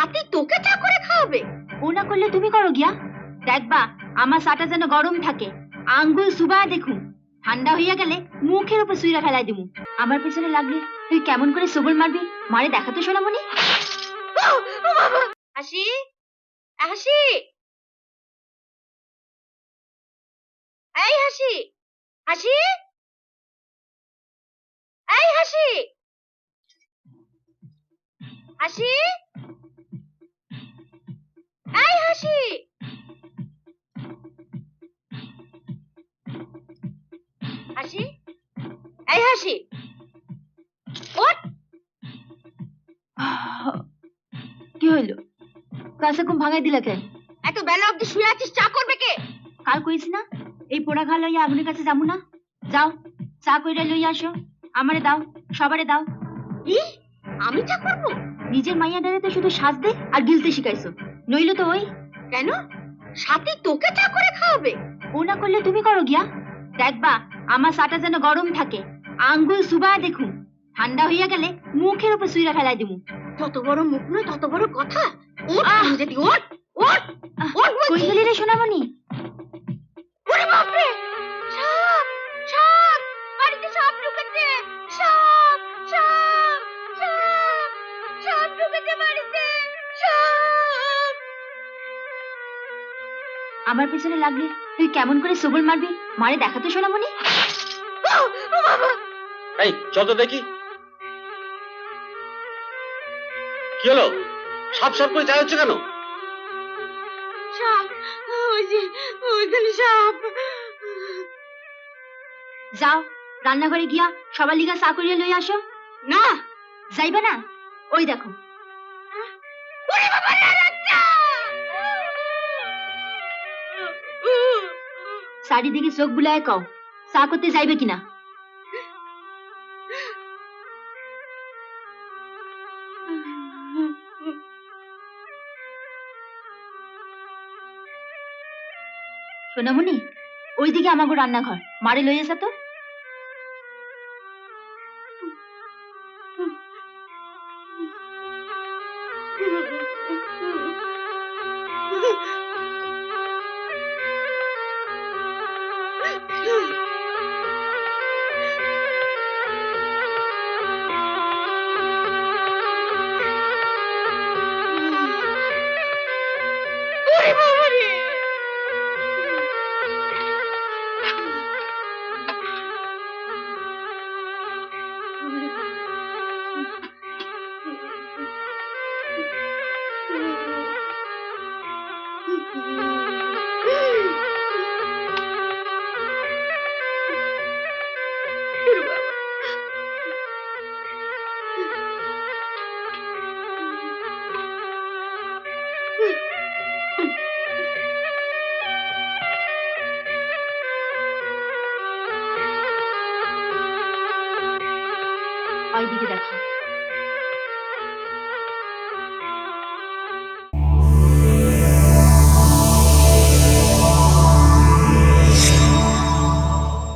সাথী তোকে চা করে খাওয়াবে? ও না করলে তুমি করো গিয়া। দেখবা আমার চাটা যেন গরম থাকে, আঙ্গুল সুবায় দেখুন, ঠান্ডা হইয়া গেলে মুখের উপর সুইরা ফেলাই দিমু। আমার পেছনে লাগলে তুই কেমন করে সবল মারবি মারে দেখাতো সোনামণি। হাসি, হাসি, এই হাসি, হাসি, এই হাসি, হাসি, এই হাসি, হাসি, এই হাসি, ওঠ। কি হইল? কাছে ঘুম ভাঙাই দিলা কেন? এত বেলা অব্দি শুয়ে আছিস, চা করবে কে? কাল কইস না এই পোড়া ঘা লইয়া আগুনের কাছে যাবো না? যাও চা কইরা লইয়া আসো, আমারে দাও, সবারে দাও। ই আমি চা করবো? নিজের মাইয়া ডারে শুধু সাজতে আর গিলতে শিখাইছো, নইলো তো ওই। কেন? সাথী তোকে চা করে খাওয়াবে? ও না করলে তুমি করো গিয়া। দেখবা আমার চাটা যেন গরম থাকে, আঙ্গুল সুবায় দেখুন, ঠান্ডা হইয়া গেলে মুখের উপর সুইরা ফেলাই দিমু। যত বড় মুখ নয় তত বড় কথা। ওঠ যদি ওঠ, ওঠ, ওঠ কই বলছি। গেলি রে সোনামণি? ওরে বাপরে, সাপ, সাপ, বাড়িতে সাপ ঢুকেছে, সাপ, সাপ, সাপ, সাপ ঢুকেছে বাড়িতে, সাপ। আমার পেছনে লাগলে তুই কেমন করে সবল মারবি মারে দেখাতো সোনামণি। ও বাবা, এই চল তো দেখি কি হলো, সাপ সাপ করে চাই হচ্ছে কেন? সাপ, ওই যে ওইখানে সাপ। যাও রান্নাঘরে গিয়া সবার লিগা চা করিয়া লই আসো। না, যাইবা না? ওই দেখো। ওরে বাবা, না রাখটা। চারিদিকে চোখ বুলায় কও চা করতে যাইবে কিনা। সোনামণি ওইদিকে আমাগো রান্নাঘর, মারে লই আসা তো। ওরে বাবা রে। ওইদিকে দেখো।